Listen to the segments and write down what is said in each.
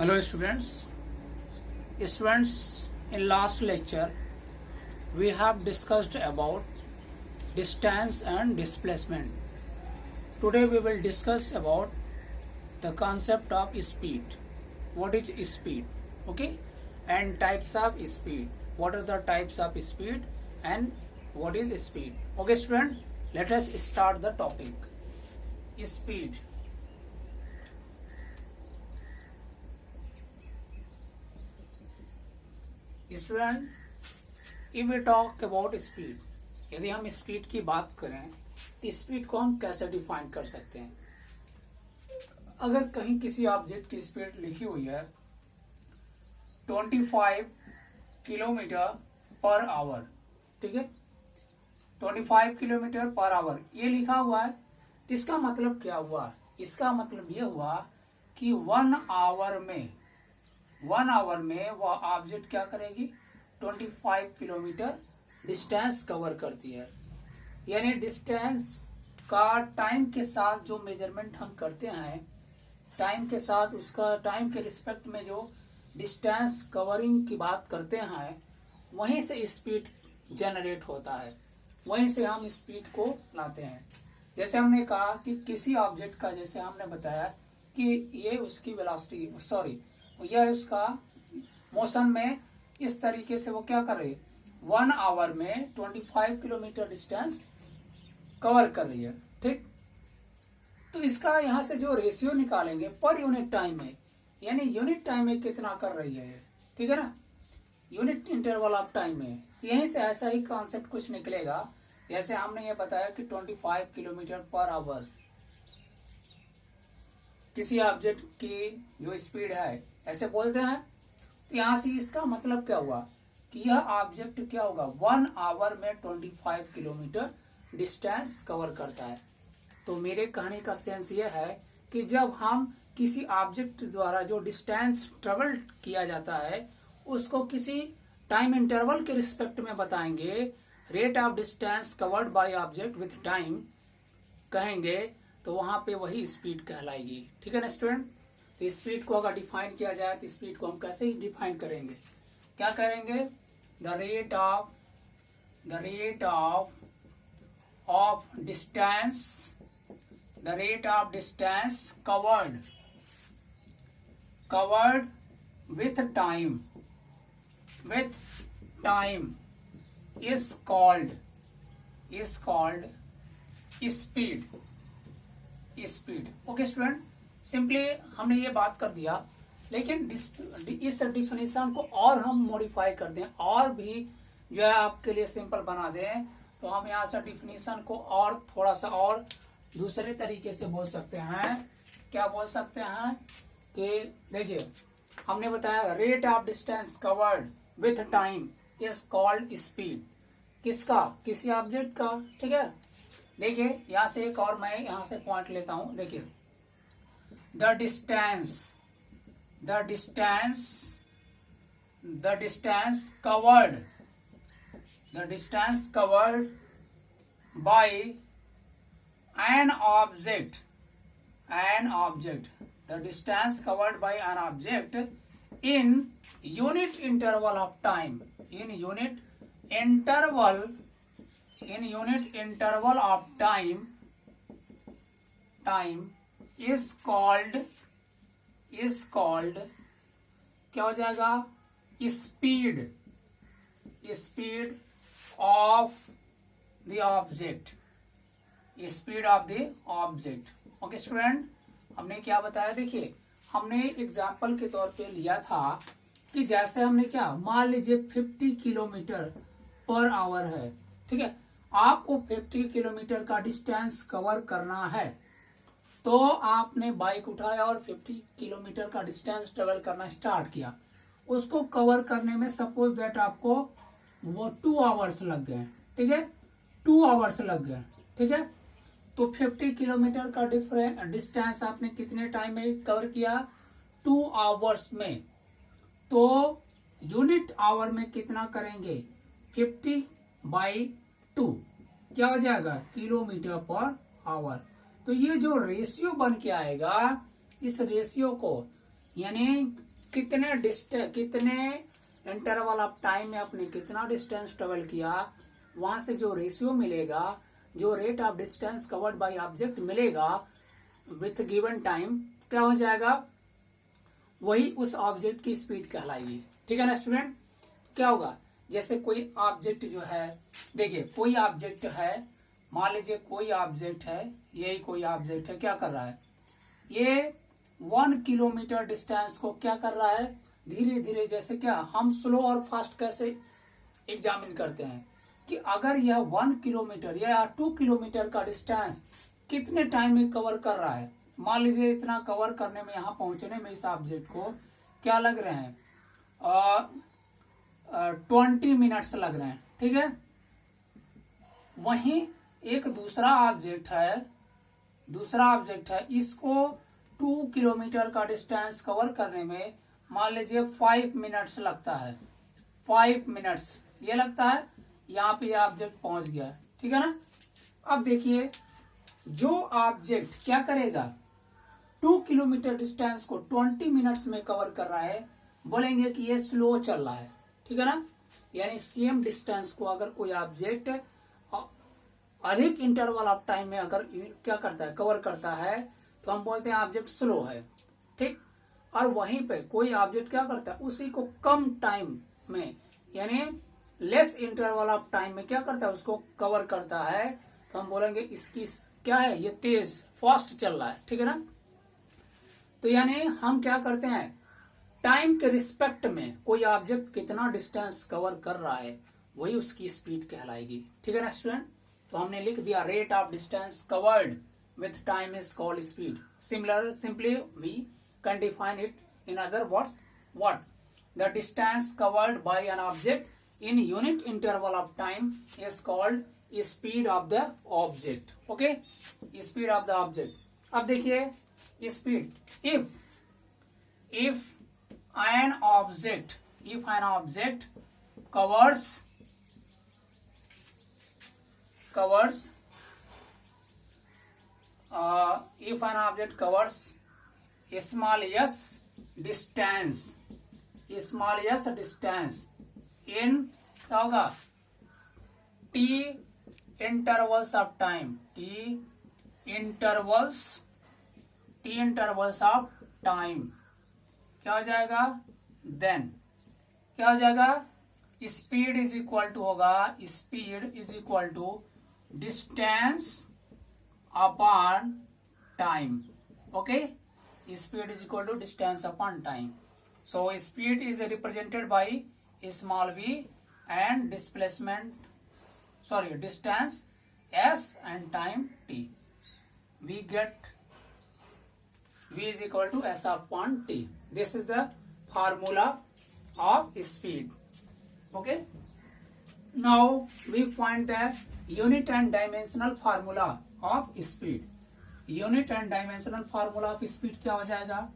Hello students. In last lecture we have discussed about distance and displacement. Today we will discuss about the concept of speed. What is speed? Okay, and types of speed. What are the types of speed and what is speed? Okay student, let us start the topic. Speed. Student, if we talk about speed, यदि हम speed की बात करें तो speed को हम कैसे define कर सकते हैं? अगर कहीं किसी ऑब्जेक्ट की स्पीड लिखी हुई है 25 किलोमीटर पर आवर, ठीक है, 25 किलोमीटर पर आवर ये लिखा हुआ है, तो इसका मतलब क्या हुआ? इसका मतलब ये हुआ कि 1 आवर में वह ऑब्जेक्ट क्या करेगी? 25 किलोमीटर डिस्टेंस कवर करती है। यानी डिस्टेंस का टाइम के साथ जो मेजरमेंट हम करते हैं, टाइम के साथ उसका टाइम के रिस्पेक्ट में जो डिस्टेंस कवरिंग की बात करते हैं, वहीं से स्पीड जनरेट होता है, वहीं से हम स्पीड को लाते हैं। जैसे हमने कहा कि किसी ऑब्जेक्ट का, जैसे हमने बताया कि ये उसकी वेलोसिटी यह उसका मोशन में इस तरीके से वो क्या कर रही है, 1 आवर में 25 किलोमीटर डिस्टेंस कवर कर रही है, ठीक। तो इसका यहाँ से जो रेशियो निकालेंगे पर यूनिट टाइम में, यानी यूनिट टाइम में कितना कर रही है, ठीक है ना, यूनिट इंटरवल ऑफ टाइम में, यहीं से ऐसा ही कॉन्सेप्ट कुछ निकलेगा। जैसे हमने ये बताया कि 25 किलोमीटर पर आवर किसी ऑब्जेक्ट की जो स्पीड है ऐसे बोलते हैं, तो यहाँ से इसका मतलब क्या हुआ कि यह ऑब्जेक्ट क्या होगा, 1 आवर में 25 किलोमीटर डिस्टेंस कवर करता है। तो मेरे कहने का सेंस यह है कि जब हम किसी ऑब्जेक्ट द्वारा जो डिस्टेंस ट्रेवल किया जाता है उसको किसी टाइम इंटरवल के रिस्पेक्ट में बताएंगे, rate of distance covered by object with time कहेंगे, तो वहां पे वही स्पीड कहलाएगी, ठीक है ना स्टूडेंट। तो स्पीड को अगर डिफाइन किया जाए तो स्पीड को हम कैसे ही डिफाइन करेंगे? क्या करेंगे? The rate of distance covered with time is called speed. Okay student, simply हमने ये बात कर दिया, लेकिन इस डिफिनेशन को और हम मॉडिफाई कर दें और भी जो है आपके लिए सिंपल बना दें, तो हम यहाँ से डिफिनेशन को और थोड़ा सा और दूसरे तरीके से बोल सकते हैं। क्या बोल सकते हैं कि देखिए, हमने बताया rate of distance covered with time is called speed. किसका? किसी ऑब्जेक्ट का, ठीक है। देखिए यहाँ से एक और मैं यहाँ से पॉइंट लेता हूं, देखिए the distance covered by an object the distance covered by an object in unit interval of time, in unit interval of time is called क्या हो जाएगा? Speed of the object, okay student, हमने क्या बताया? देखिए हमने एग्जाम्पल के तौर पे लिया था कि जैसे हमने क्या, मान लीजिए 50 किलोमीटर पर आवर है, ठीक है, आपको 50 किलोमीटर का डिस्टेंस कवर करना है, तो आपने बाइक उठाया और 50 किलोमीटर का डिस्टेंस ट्रेवल करना स्टार्ट किया। उसको कवर करने में सपोज दैट आपको वो 2 आवर्स लग गए, ठीक है, 2 आवर्स लग गए, ठीक है। तो 50 किलोमीटर का डिस्टेंस आपने कितने टाइम में कवर किया? 2 आवर्स में। तो यूनिट आवर में कितना करेंगे? 50/2 क्या हो जाएगा? Kilometre per hour. तो ये जो रेशियो बन के आएगा, इस रेशियो को यानी कितने इंटरवल ऑफ टाइम में आपने कितना डिस्टेंस ट्रेवल किया, वहां से जो रेशियो मिलेगा, जो rate of distance covered by object मिलेगा विथ गिवन टाइम, क्या हो जाएगा, वही उस ऑब्जेक्ट की स्पीड कहलाएगी। ठीक है ना स्टूडेंट। क्या होगा, जैसे कोई ऑब्जेक्ट जो है, देखिए कोई ऑब्जेक्ट है, मान लीजिए कोई ऑब्जेक्ट है, यही कोई ऑब्जेक्ट है, क्या कर रहा है, ये 1 किलोमीटर डिस्टेंस को क्या कर रहा है, धीरे धीरे, जैसे क्या हम स्लो और फास्ट कैसे एग्जामिन करते हैं कि अगर यह 1 किलोमीटर या 2 किलोमीटर का डिस्टेंस कितने टाइम में कवर कर रहा है, मान लीजिए इतना कवर करने में, यहाँ पहुंचने में इस ऑब्जेक्ट को क्या लग रहे हैं, 20 मिनट्स लग रहे हैं। ठीक है। वहीं एक दूसरा ऑब्जेक्ट है, इसको 2 किलोमीटर का डिस्टेंस कवर करने में मान लीजिए 5 मिनट्स लगता है, 5 मिनट्स ये लगता है, यहाँ पे ऑब्जेक्ट पहुंच गया। ठीक है ना। अब देखिए जो ऑब्जेक्ट क्या करेगा, 2 किलोमीटर डिस्टेंस को 20 मिनट्स में कवर कर रहा है, बोलेंगे कि ये स्लो चल रहा है। ठीक है ना। यानी सेम डिस्टेंस को अगर कोई ऑब्जेक्ट अधिक इंटरवल ऑफ टाइम में अगर क्या करता है, कवर करता है, तो हम बोलते हैं ऑब्जेक्ट स्लो है। ठीक। और वहीं पे कोई ऑब्जेक्ट क्या करता है, उसी को कम टाइम में यानी लेस इंटरवल ऑफ टाइम में क्या करता है, उसको कवर करता है, तो हम बोलेंगे इसकी क्या है, ये तेज फास्ट चल रहा है। ठीक है ना। तो यानी हम क्या करते हैं, टाइम के रिस्पेक्ट में कोई ऑब्जेक्ट कितना डिस्टेंस कवर कर रहा है, वही उसकी स्पीड कहलाएगी। ठीक है ना स्टूडेंट। तो हमने लिख दिया rate of distance covered with time is called speed. Simply we can define it in other words, what, the distance covered by an object in unit interval of time is called speed of the object. Okay, speed of the object. अब देखिए speed, if an object covers if an object covers small s distance in क्या होगा, t intervals of time, t intervals of time, क्या हो जाएगा, then क्या हो जाएगा, स्पीड इज इक्वल टू होगा, speed is equal to distance upon time. Okay, speed is equal to distance upon time. So speed is represented by small v and distance s and time t. We get v is equal to s upon t. This is the formula of speed. Okay. Now we find the unit and dimensional formula of speed. Unit and dimensional formula of speed क्या हो जाएगा,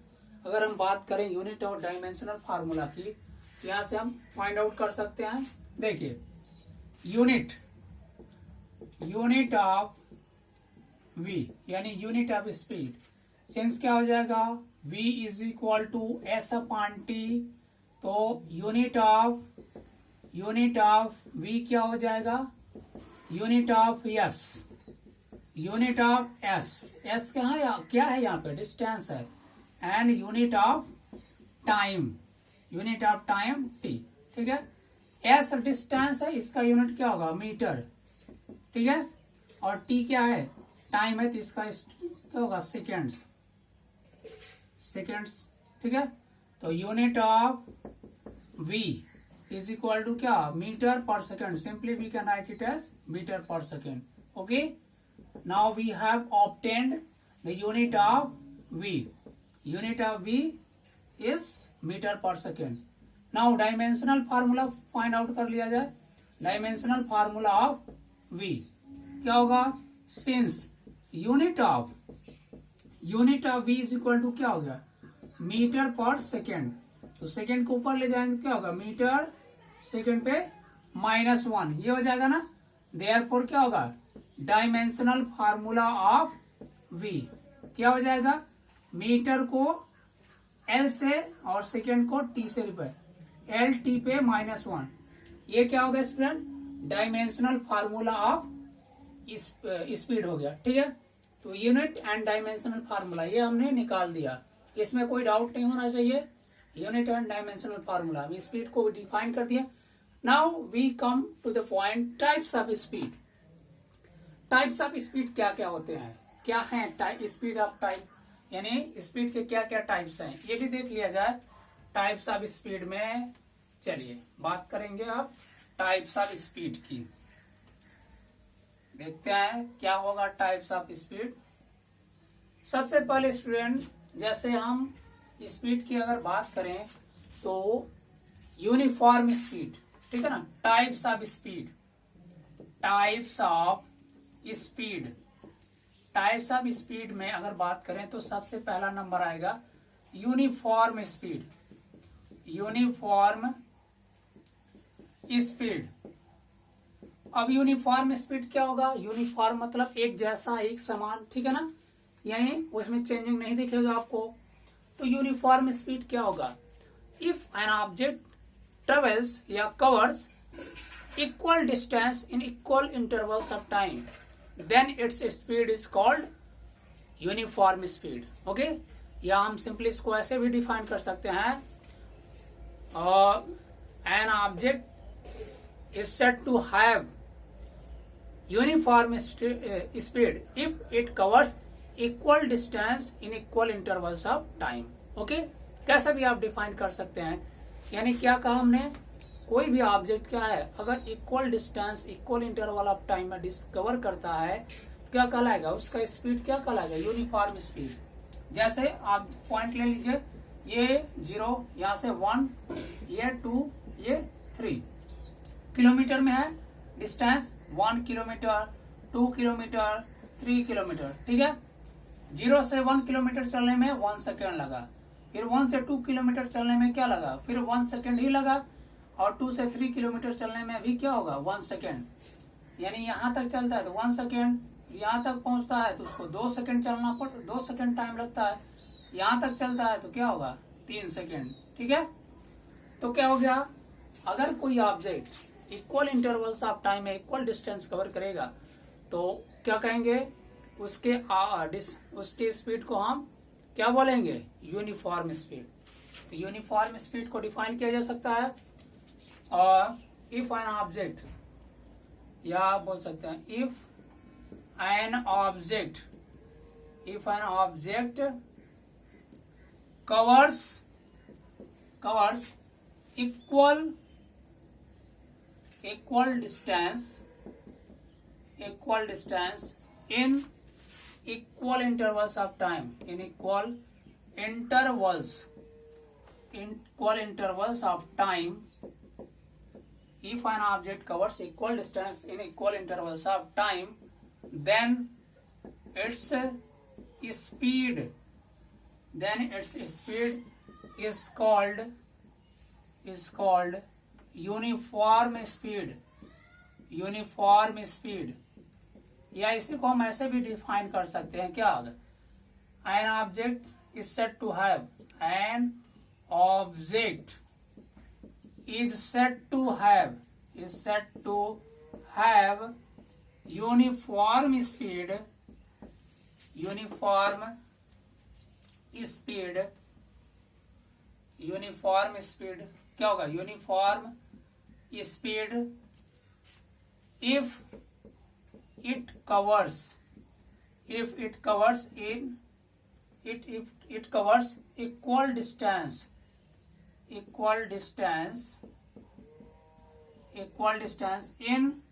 अगर हम बात करें unit और dimensional formula की, तो यहां से हम फाइंड आउट कर सकते हैं। देखिए यूनिट ऑफ v यानी यूनिट ऑफ स्पीड, सिंस क्या हो जाएगा, v is equal to s upon t, तो यूनिट ऑफ v क्या हो जाएगा, यूनिट ऑफ s क्या है यहाँ पे, डिस्टेंस है, and unit of time t। ठीक है। s डिस्टेंस है, इसका यूनिट क्या होगा, मीटर। ठीक है। और t क्या है, टाइम है, तो इसका क्या होगा, सेकेंड्स। ठीक है। तो unit of v is equal to क्या, metre per second. Simply we can write it as metre per second. Okay, now we have obtained the unit of v is metre per second. Now dimensional formula find out कर लिया जाए। Dimensional formula of v क्या होगा, since unit of v is equal to क्या हो गया, metre per second, तो second को ऊपर ले जाएंगे, क्या होगा, मीटर सेकेंड पे -1, ये हो जाएगा ना। देयरफॉर क्या होगा, डायमेंशनल फार्मूला ऑफ v क्या हो जाएगा, मीटर को एल से और सेकेंड को टी से रिप्रेजेंट, एल टी पे -1। ये क्या हो गया student, dimensional formula of speed हो गया। ठीक है, तो यूनिट एंड डायमेंशनल फार्मूला ये हमने निकाल दिया, इसमें कोई डाउट नहीं होना चाहिए। Unit and dimensional formula, speed को डिफाइन कर दिया। Now we come to the point types of speed. Types of speed क्या क्या होते हैं, क्या है टाइप, स्पीड ऑफ टाइप, यानी स्पीड के क्या क्या टाइप्स हैं, ये भी देख लिया जाए। टाइप्स ऑफ स्पीड में चलिए बात करेंगे अब टाइप्स ऑफ स्पीड की। देखते हैं क्या होगा टाइप्स ऑफ स्पीड। सबसे पहले स्टूडेंट, जैसे हम स्पीड की अगर बात करें तो यूनिफॉर्म स्पीड, ठीक है ना। Types of speed, types of speed, types of speed में अगर बात करें तो सबसे पहला नंबर आएगा यूनिफॉर्म स्पीड। यूनिफॉर्म स्पीड, अब यूनिफॉर्म स्पीड क्या होगा, यूनिफॉर्म मतलब एक जैसा, एक समान, ठीक है ना, यानी उसमें चेंजिंग नहीं दिखेगा आपको। तो यूनिफॉर्म स्पीड क्या होगा, इफ एन ऑब्जेक्ट ट्रेवल्स या covers equal distance in equal intervals of time then its speed is called uniform speed. Okay, या हम सिंपली इसको ऐसे भी डिफाइन कर सकते हैं, an object is said to have uniform speed if it covers equal distance in equal intervals of time. Okay, कैसा भी आप डिफाइन कर सकते हैं, यानी क्या कहा हमने, कोई भी ऑब्जेक्ट क्या है अगर equal distance equal interval of time में डिस्कवर करता है क्या कहलाएगा, उसका स्पीड क्या कहलाएगा, यूनिफॉर्म स्पीड। जैसे आप पॉइंट ले लीजिए, ये 0, यहाँ से 1, ये 2, ये 3 किलोमीटर में है डिस्टेंस, 1 किलोमीटर, 2 किलोमीटर, 3 किलोमीटर, ठीक है। 0 से 1 किलोमीटर चलने में 1 सेकेंड लगा, फिर 1 से 2 किलोमीटर चलने में क्या लगा, फिर 1 सेकेंड ही लगा, और 2 से 3 किलोमीटर चलने में भी क्या होगा, 1 सेकेंड। यानी यहाँ तक चलता है तो 1 सेकेंड, यहाँ तक पहुंचता है तो उसको 2 सेकेंड चलना 2 सेकेंड टाइम लगता है, यहाँ तक चलता है तो क्या होगा, 3 सेकेंड, ठीक है। तो क्या हो गया, अगर कोई object equal intervals of time में इक्वल डिस्टेंस कवर करेगा तो क्या कहेंगे, उसके स्पीड को हम क्या बोलेंगे, यूनिफॉर्म स्पीड। तो यूनिफॉर्म स्पीड को डिफाइन किया जा सकता है, और इफ एन ऑब्जेक्ट, या आप बोल सकते हैं if an object covers equal distance in equal intervals of time, in equal intervals of time, if an object covers equal distance in equal intervals of time, then its speed is called uniform speed। या इसी को हम ऐसे भी define कर सकते हैं, क्या होगा, an object is said to have uniform speed क्या होगा, uniform speed if it covers equal distance in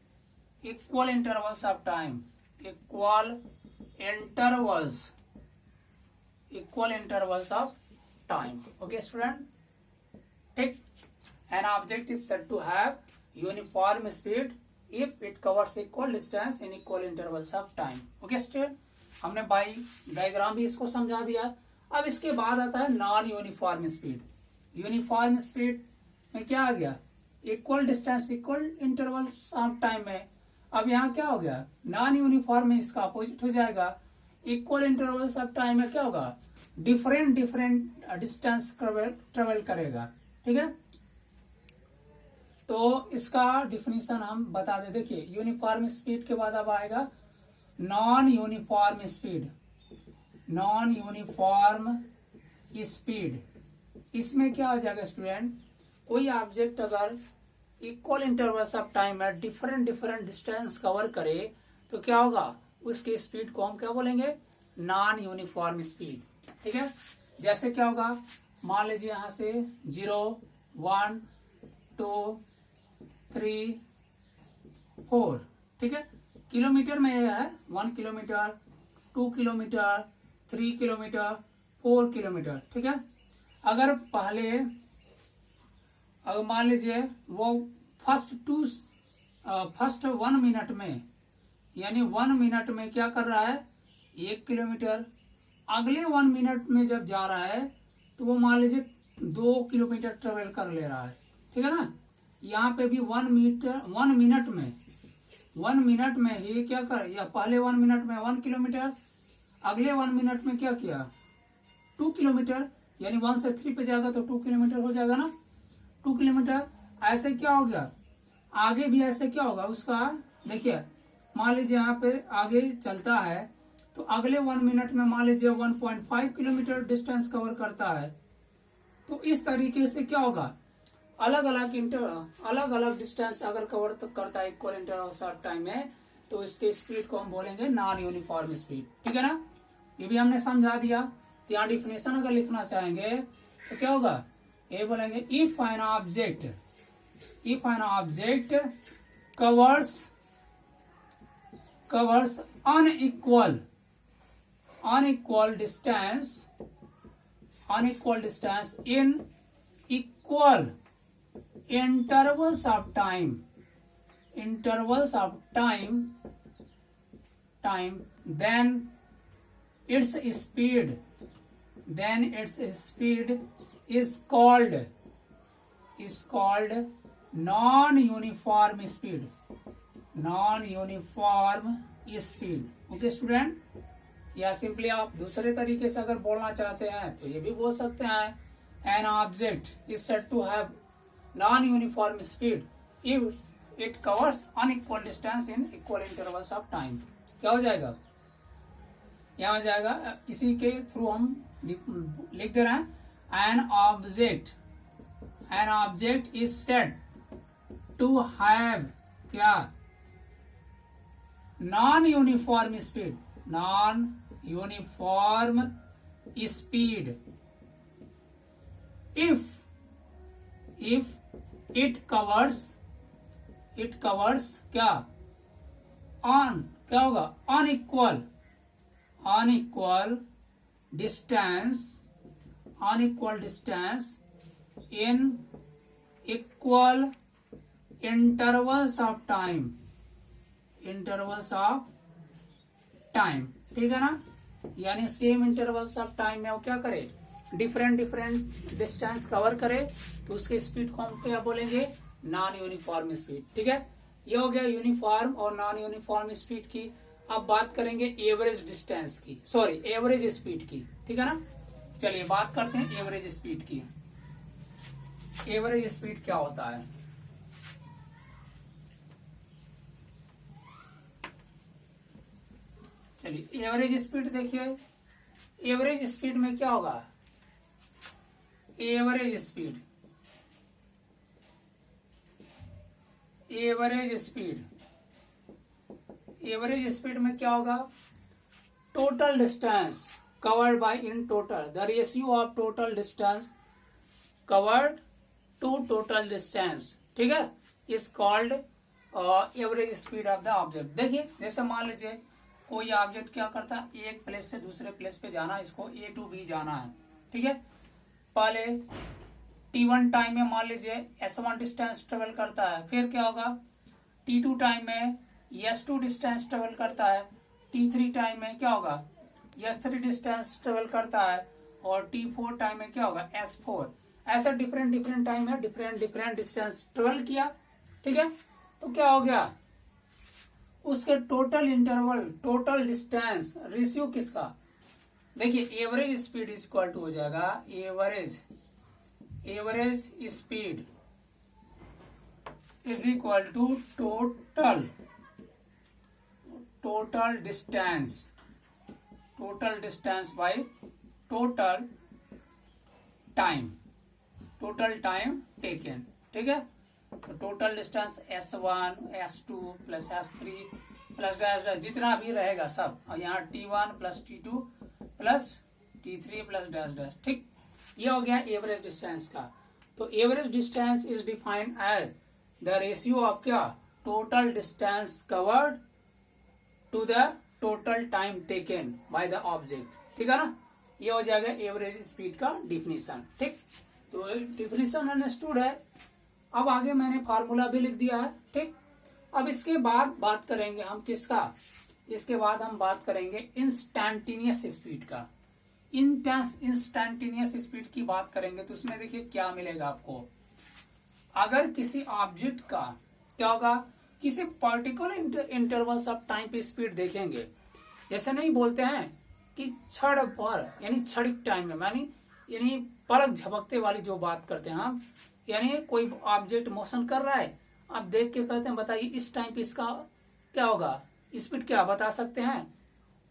equal intervals of time, equal intervals of time। okay student, ठीक। an object is said to have uniform speed if it covers equal distance in equal intervals of time। okay student, हमने by diagram भी इसको समझा दिया। अब इसके बाद आता है non uniform speed. Uniform speed में क्या आ गया, equal distance equal intervals of time में। अब यहाँ क्या हो गया, नॉन यूनिफॉर्म में इसका अपोजिट हो जाएगा, इक्वल इंटरवल्स ऑफ टाइम में क्या होगा, डिफरेंट डिफरेंट डिस्टेंस ट्रेवल करेगा। ठीक है, तो इसका डिफिनीशन हम बता दे। देखिए, यूनिफॉर्म स्पीड के बाद अब आएगा non uniform speed. Non uniform speed, इसमें क्या हो जाएगा स्टूडेंट, कोई ऑब्जेक्ट अगर इक्वल इंटरवल्स ऑफ टाइम में डिफरेंट डिफरेंट डिस्टेंस कवर करे तो क्या होगा, उसकी स्पीड को हम क्या बोलेंगे, नॉन यूनिफॉर्म स्पीड। ठीक है, जैसे क्या होगा, मान लीजिए यहां से 0 1 2 3 4, ठीक है, किलोमीटर में यह है 1 किलोमीटर 2 किलोमीटर 3 किलोमीटर 4 किलोमीटर। ठीक है, अगर पहले अगर मान लीजिए वो फर्स्ट 1 मिनट में, यानी 1 मिनट में क्या कर रहा है 1 किलोमीटर, अगले 1 मिनट में जब जा रहा है तो वो मान लीजिए 2 किलोमीटर ट्रेवल कर ले रहा है। ठीक है ना, यहाँ पे भी 1 मिनट में ही क्या कर, या पहले 1 मिनट में 1 किलोमीटर, अगले 1 मिनट में क्या किया 2 किलोमीटर, यानी 1 से 3 पे जाएगा तो 2 किलोमीटर हो जाएगा ना, 2 किलोमीटर। ऐसे क्या हो गया, आगे भी ऐसे क्या होगा उसका, देखिए मान लीजिए यहाँ पे आगे चलता है तो अगले 1 मिनट में मान लीजिए 1.5 किलोमीटर डिस्टेंस कवर करता है। तो इस तरीके से क्या होगा, अलग अलग डिस्टेंस अगर कवर तो करता है इक्वल इंटरवल ऑफ टाइम में, तो इसके स्पीड को हम बोलेंगे नॉन यूनिफॉर्म स्पीड। ठीक है ना, ये भी हमने समझा दिया। तो यहाँ डिफिनेशन अगर लिखना चाहेंगे तो क्या होगा, ये बोलेंगे if an object covers unequal distance in equal intervals of time, then its speed is called non-uniform speed। Okay student, या सिंपली आप दूसरे तरीके से अगर बोलना चाहते हैं तो ये भी बोल सकते हैं, an object is said to have non uniform speed if it covers unequal distance in equal intervals of time. क्या हो जाएगा, यहाँ हो जाएगा, इसी के थ्रू हम लिख दे रहे हैं, an object is said to have क्या, non uniform speed if it covers क्या, क्या होगा, unequal distance in equal intervals of time। ठीक है ना, यानी सेम इंटरवल्स ऑफ टाइम में वो क्या करे, डिफरेंट डिस्टेंस कवर करे, तो उसके स्पीड को हम क्या बोलेंगे, नॉन यूनिफॉर्म स्पीड। ठीक है, ये हो गया यूनिफॉर्म और नॉन यूनिफॉर्म स्पीड की। अब बात करेंगे एवरेज डिस्टेंस की, सॉरी एवरेज स्पीड की। ठीक है ना, चलिए बात करते हैं एवरेज स्पीड की। एवरेज स्पीड क्या होता है, चलिए एवरेज स्पीड देखिए, एवरेज स्पीड में क्या होगा, एवरेज स्पीड में क्या होगा, total distance covered by in total, the ratio of total distance covered to total distance. ठीक है, is called average speed of the object. देखिए जैसे मान लीजिए कोई ऑब्जेक्ट क्या करता है, एक प्लेस से दूसरे प्लेस पे जाना, इसको A to B जाना है। ठीक है, पहले T1 टाइम में मान लीजिए S1 डिस्टेंस ट्रेवल करता है, फिर क्या होगा T2 टाइम में S2 डिस्टेंस ट्रेवल करता है, T3 टाइम में क्या होगा S3 डिस्टेंस ट्रेवल करता है, और T4 टाइम में क्या होगा S4। ऐसा डिफरेंट टाइम में डिफरेंट डिस्टेंस ट्रेवल किया। ठीक है, तो क्या हो गया, उसके total interval, total distance ratio किसका, देखिए average speed is equal to हो जाएगा average speed is equal to total distance by total time taken. ठीक है, तो total distance S1 S2 plus S3 plus dash जितना भी रहेगा सब, और यहाँ T1 plus T2 plus T3 plus dash dash. ठीक, ये हो गया एवरेज डिस्टेंस का। तो average distance is defined as the ratio of क्या, total distance covered to the total time taken by the object. ठीक है ना, ये हो जाएगा एवरेज स्पीड का डिफिनीशन। ठीक, तो डिफिनीशन अंडरस्टूड है। अब आगे मैंने फार्मूला भी लिख दिया है। ठीक, अब इसके बाद बात करेंगे हम किसका, इसके बाद हम बात करेंगे इंस्टैंटेनियस स्पीड का। इंस्टैंटेनियस स्पीड की बात करेंगे तो उसमें देखिए क्या मिलेगा आपको। अगर किसी ऑब्जेक्ट का क्या होगा, किसी पर्टिकुलर इंटरवल्स ऑफ टाइम पे स्पीड देखेंगे, जैसे नहीं बोलते हैं कि क्षण पर यानी क्षणिक टाइम में, यानी पलक झपकते वाली जो बात करते हैं हम, यानी कोई ऑब्जेक्ट मोशन कर रहा है, आप देख के कहते हैं बताइए इस टाइम पे इसका क्या होगा, स्पीड क्या बता सकते हैं,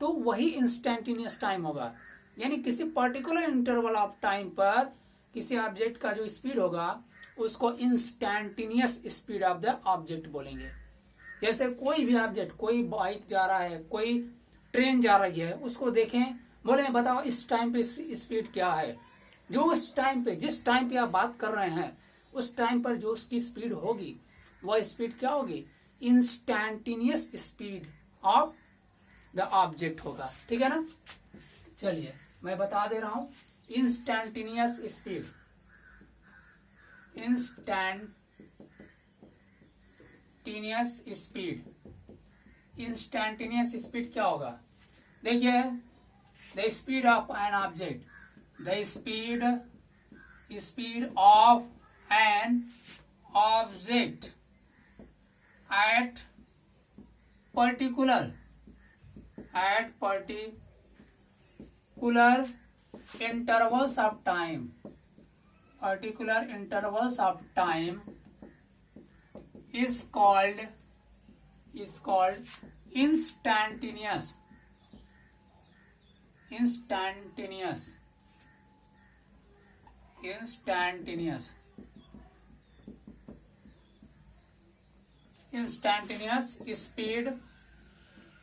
तो वही इंस्टैंटेनियस टाइम होगा। यानी किसी पर्टिकुलर इंटरवल ऑफ टाइम पर किसी ऑब्जेक्ट का जो स्पीड होगा उसको instantaneous speed of the object बोलेंगे। जैसे कोई भी ऑब्जेक्ट, कोई बाइक जा रहा है, कोई ट्रेन जा रही है, उसको देखें, बोले बताओ इस टाइम पे स्पीड क्या है, जो उस टाइम पे, जिस टाइम पे आप बात कर रहे हैं उस टाइम पर जो उसकी स्पीड होगी वह स्पीड क्या होगी, instantaneous speed of the object होगा। ठीक है ना, चलिए मैं बता दे रहा हूं, इंस्टैंटेनियस स्पीड क्या होगा। देखिए, the speed of an object, the speed of an object at particular intervals of time, is called instantaneous speed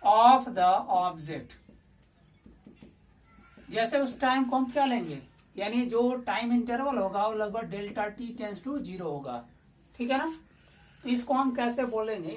of the object. जैसे उस टाइम को हम क्या लेंगे, यानी जो टाइम इंटरवल होगा वो लगभग डेल्टा t टेंस टू 0 होगा। ठीक है ना, तो इसको हम कैसे बोलेंगे,